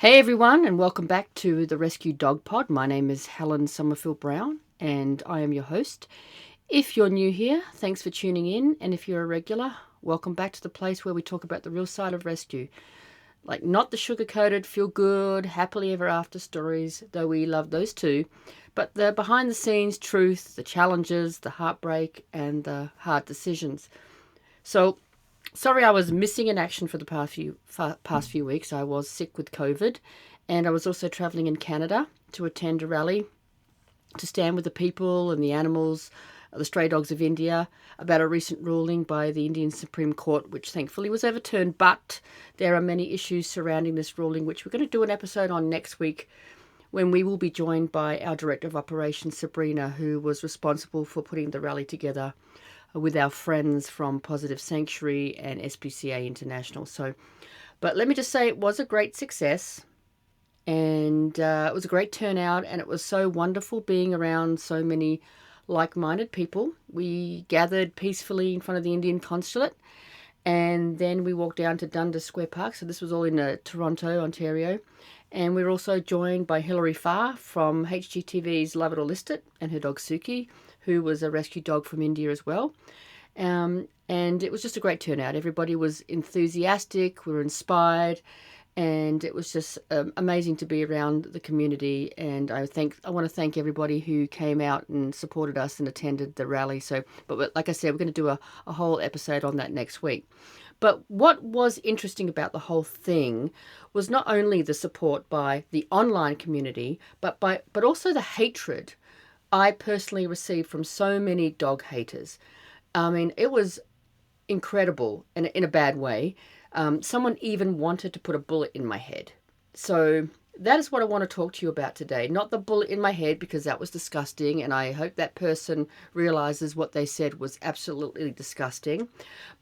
Hey everyone, and welcome back to the Rescue Dog Pod. My name is Helen Summerfield Brown, and I am your host. If you're new here, thanks for tuning in, and if you're a regular, welcome back to the place where we talk about the real side of rescue. Like, not the sugar-coated, feel-good, happily ever after stories, though we love those too, but the behind-the-scenes truth, the challenges, the heartbreak, and the hard decisions. So, sorry I was missing in action for the past few weeks. I was sick with COVID, and I was also travelling in Canada to attend a rally to stand with the people and the animals, the stray dogs of India, about a recent ruling by the Indian Supreme Court, which thankfully was overturned. But there are many issues surrounding this ruling, which we're going to do an episode on next week, when we will be joined by our Director of Operations, Sabrina, who was responsible for putting the rally together with our friends from Positive Sanctuary and SPCA International. But let me just say, it was a great success, and it was a great turnout, and it was so wonderful being around so many like-minded people. We gathered peacefully in front of the Indian consulate, and then we walked down to Dundas Square Park. So this was all in Toronto, Ontario. And we were also joined by Hilary Farr from HGTV's Love It or List It, and her dog Suki, who was a rescue dog from India as well. And it was just a great turnout. Everybody was enthusiastic, we were inspired, and it was just amazing to be around the community. And I want to thank everybody who came out and supported us and attended the rally. But like I said, we're going to do a whole episode on that next week. But what was interesting about the whole thing was not only the support by the online community, but also the hatred I personally received from so many dog haters. I mean, it was incredible in a bad way. Someone even wanted to put a bullet in my head. So that is what I want to talk to you about today. Not the bullet in my head, because that was disgusting, and I hope that person realizes what they said was absolutely disgusting.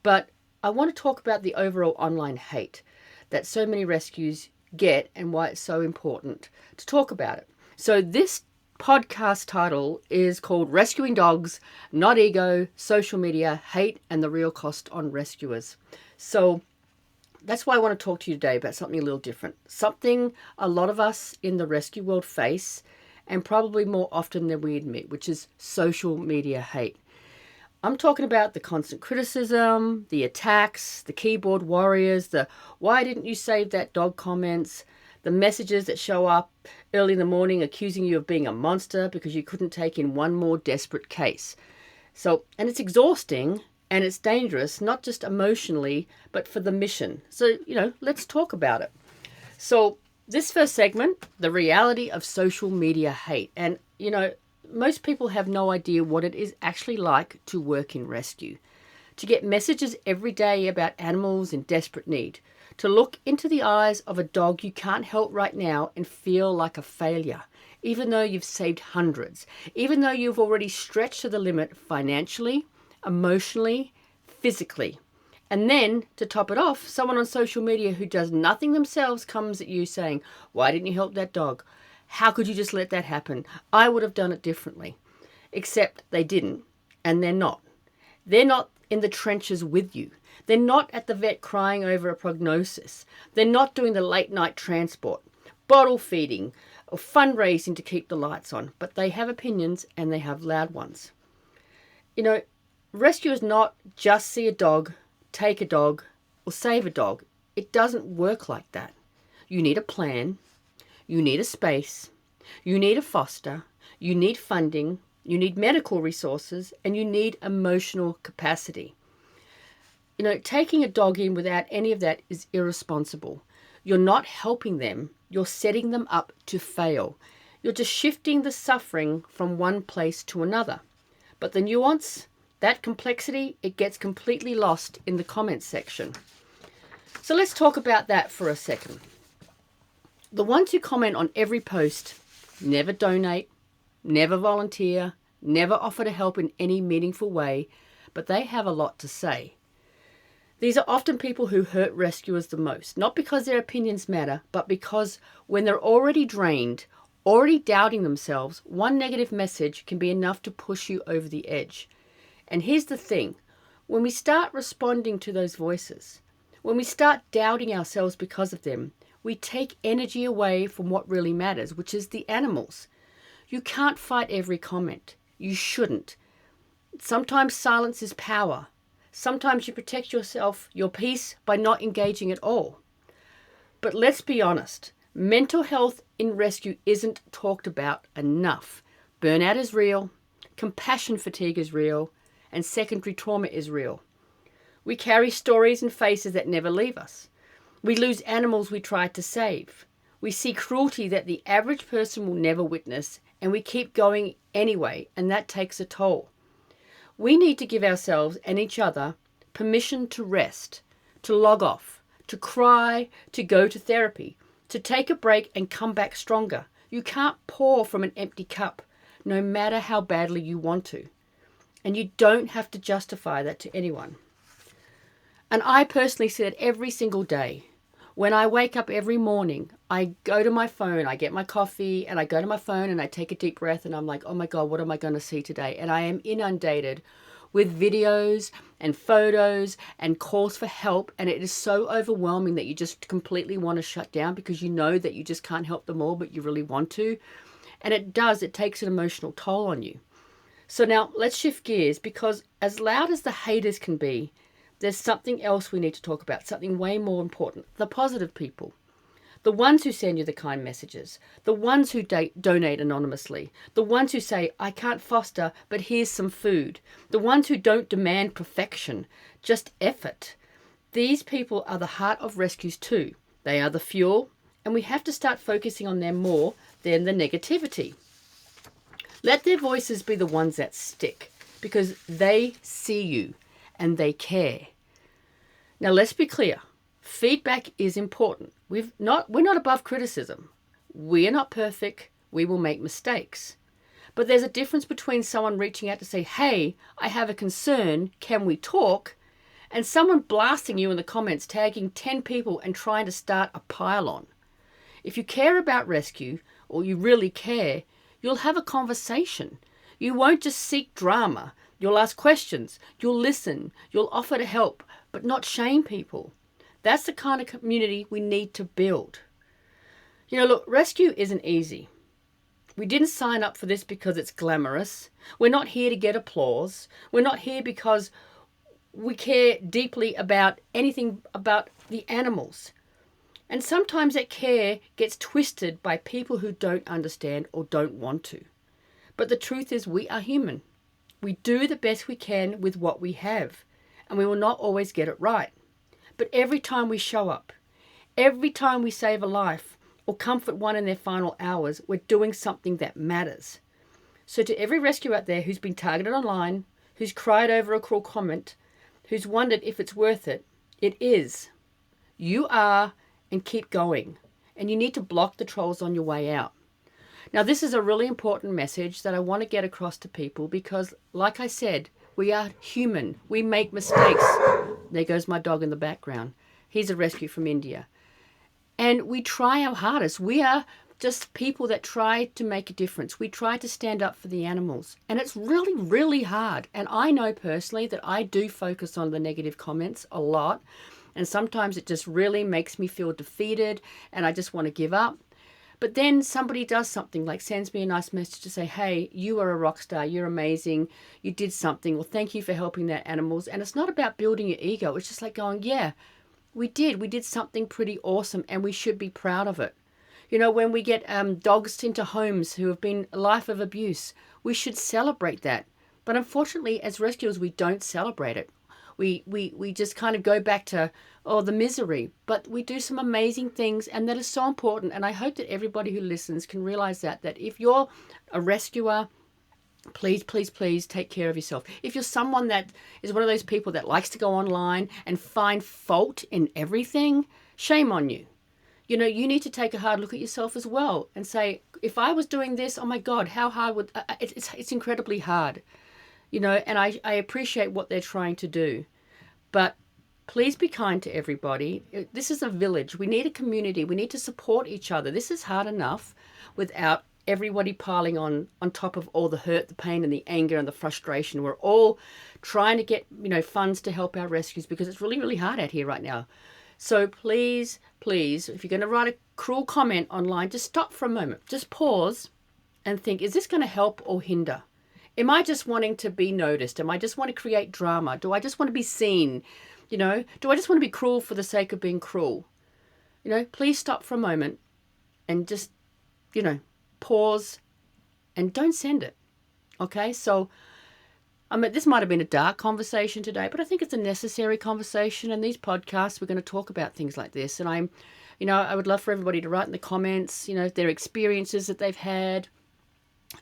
But I want to talk about the overall online hate that so many rescues get and why it's so important to talk about it. So this podcast title is called Rescuing Dogs, Not Ego, Social Media, Hate, and the Real Cost on Rescuers. So that's why I want to talk to you today about something a little different. Something a lot of us in the rescue world face, and probably more often than we admit, which is social media hate. I'm talking about the constant criticism, the attacks, the keyboard warriors, the "why didn't you save that dog" comments, the messages that show up early in the morning accusing you of being a monster because you couldn't take in one more desperate case. And it's exhausting, and it's dangerous, not just emotionally, but for the mission. So, let's talk about it. So this first segment, the reality of social media hate. And, most people have no idea what it is actually like to work in rescue, to get messages every day about animals in desperate need, to look into the eyes of a dog you can't help right now and feel like a failure, even though you've saved hundreds, even though you've already stretched to the limit financially, emotionally, physically. And then, to top it off, someone on social media who does nothing themselves comes at you saying, "Why didn't you help that dog? How could you just let that happen? I would have done it differently." Except they didn't, and they're not. They're not in the trenches with you. They're not at the vet crying over a prognosis. They're not doing the late night transport, bottle feeding, or fundraising to keep the lights on. But they have opinions, and they have loud ones. Rescue is not just see a dog, take a dog, or save a dog. It doesn't work like that. You need a plan. You need a space, you need a foster, you need funding, you need medical resources, and you need emotional capacity. Taking a dog in without any of that is irresponsible. You're not helping them, you're setting them up to fail. You're just shifting the suffering from one place to another. But the nuance, that complexity, it gets completely lost in the comments section. So let's talk about that for a second. The ones who comment on every post never donate, never volunteer, never offer to help in any meaningful way, but they have a lot to say. These are often people who hurt rescuers the most, not because their opinions matter, but because when they're already drained, already doubting themselves, one negative message can be enough to push you over the edge. And here's the thing, when we start responding to those voices, when we start doubting ourselves because of them, We take energy away from what really matters, which is the animals. You can't fight every comment. You shouldn't. Sometimes silence is power. Sometimes you protect yourself, your peace, by not engaging at all. But let's be honest, mental health in rescue isn't talked about enough. Burnout is real, compassion fatigue is real, and secondary trauma is real. We carry stories and faces that never leave us. We lose animals we tried to save. We see cruelty that the average person will never witness, and we keep going anyway, and that takes a toll. We need to give ourselves and each other permission to rest, to log off, to cry, to go to therapy, to take a break and come back stronger. You can't pour from an empty cup, no matter how badly you want to. And you don't have to justify that to anyone. And I personally see it every single day. When I wake up every morning, I go to my phone, I get my coffee, and I go to my phone and I take a deep breath and I'm like, oh my God, what am I going to see today? And I am inundated with videos and photos and calls for help. And it is so overwhelming that you just completely want to shut down because you know that you just can't help them all, but you really want to. And it takes an emotional toll on you. So now let's shift gears, because as loud as the haters can be, there's something else we need to talk about, something way more important. The positive people. The ones who send you the kind messages. The ones who donate anonymously. The ones who say, I can't foster, but here's some food. The ones who don't demand perfection, just effort. These people are the heart of rescues too. They are the fuel, and we have to start focusing on them more than the negativity. Let their voices be the ones that stick, because they see you and they care. Now let's be clear. Feedback is important. We're not above criticism. We are not perfect. We will make mistakes. But there's a difference between someone reaching out to say, hey, I have a concern, can we talk? And someone blasting you in the comments, tagging 10 people and trying to start a pile-on. If you care about rescue, or you really care, you'll have a conversation. You won't just seek drama. You'll ask questions. You'll listen. You'll offer to help, but not shame people. That's the kind of community we need to build. You know, look, rescue isn't easy. We didn't sign up for this because it's glamorous. We're not here to get applause. We're not here because we care deeply about anything about the animals. And sometimes that care gets twisted by people who don't understand or don't want to. But the truth is, we are human. We do the best we can with what we have, and we will not always get it right. But every time we show up, every time we save a life or comfort one in their final hours, we're doing something that matters. So to every rescue out there who's been targeted online, who's cried over a cruel comment, who's wondered if it's worth it, it is. You are, and keep going. And you need to block the trolls on your way out. Now, this is a really important message that I want to get across to people because, like I said, we are human. We make mistakes. There goes my dog in the background. He's a rescue from India. And we try our hardest. We are just people that try to make a difference. We try to stand up for the animals. And it's really, really hard. And I know personally that I do focus on the negative comments a lot. And sometimes it just really makes me feel defeated and I just want to give up. But then somebody does something, like sends me a nice message to say, hey, you are a rock star, you're amazing, you did something, well, thank you for helping that animals. And it's not about building your ego. It's just like going, yeah, we did something pretty awesome and we should be proud of it. You know, when we get dogs into homes who have been a life of abuse, we should celebrate that. But unfortunately, as rescuers, we don't celebrate it. We just kind of go back to, the misery. But we do some amazing things, and that is so important. And I hope that everybody who listens can realize that if you're a rescuer, please, please, please take care of yourself. If you're someone that is one of those people that likes to go online and find fault in everything, shame on you. You know, you need to take a hard look at yourself as well and say, if I was doing this, oh my God, how hard would, it's incredibly hard. You know, and I appreciate what they're trying to do. But please be kind to everybody. This is a village. We need a community. We need to support each other. This is hard enough without everybody piling on top of all the hurt, the pain, and the anger and the frustration. We're all trying to get, funds to help our rescues because it's really, really hard out here right now. So please, please, if you're going to write a cruel comment online, just stop for a moment. Just pause and think, is this going to help or hinder? Am I just wanting to be noticed? Am I just want to create drama? Do I just want to be seen? You know, do I just want to be cruel for the sake of being cruel? You know, please stop for a moment and just, pause and don't send it. Okay, so this might have been a dark conversation today, but I think it's a necessary conversation. And these podcasts, we're going to talk about things like this. And I would love for everybody to write in the comments, their experiences that they've had,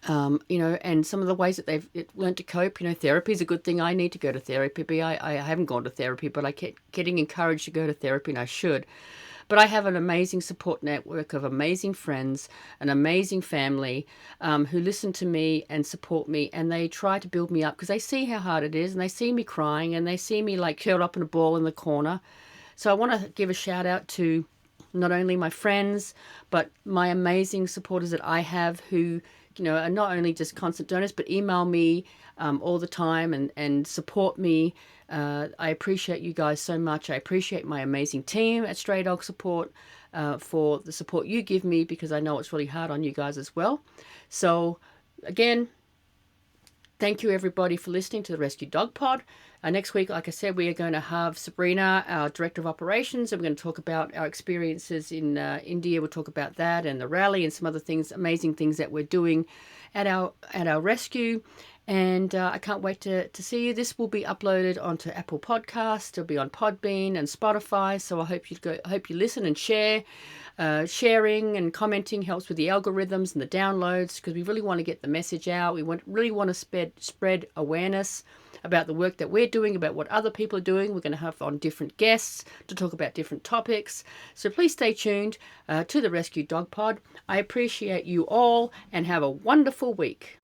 and some of the ways that they've learned to cope. Therapy is a good thing. I need to go to therapy. I haven't gone to therapy, but I kept getting encouraged to go to therapy, and I should. But I have an amazing support network of amazing friends, an amazing family who listen to me and support me, and they try to build me up because they see how hard it is, and they see me crying, and they see me like curled up in a ball in the corner. So I want to give a shout out to not only my friends, but my amazing supporters that I have who are not only just constant donors, but email me all the time and support me. I appreciate you guys so much. I appreciate my amazing team at Stray Dog Support for the support you give me, because I know it's really hard on you guys as well. So again, thank you everybody for listening to the Rescue Dog Pod. Next week, like I said, we are going to have Sabrina, our Director of Operations, and we're going to talk about our experiences in India. We'll talk about that and the rally and some other things, amazing things that we're doing at our rescue. And I can't wait to see you. This will be uploaded onto Apple Podcasts. It'll be on Podbean and Spotify. So I hope you listen and share. Sharing and commenting helps with the algorithms and the downloads, because we really want to get the message out. We really want to spread awareness about the work that we're doing, about what other people are doing. We're going to have on different guests to talk about different topics. So please stay tuned to the Rescue Dog Pod. I appreciate you all and have a wonderful week.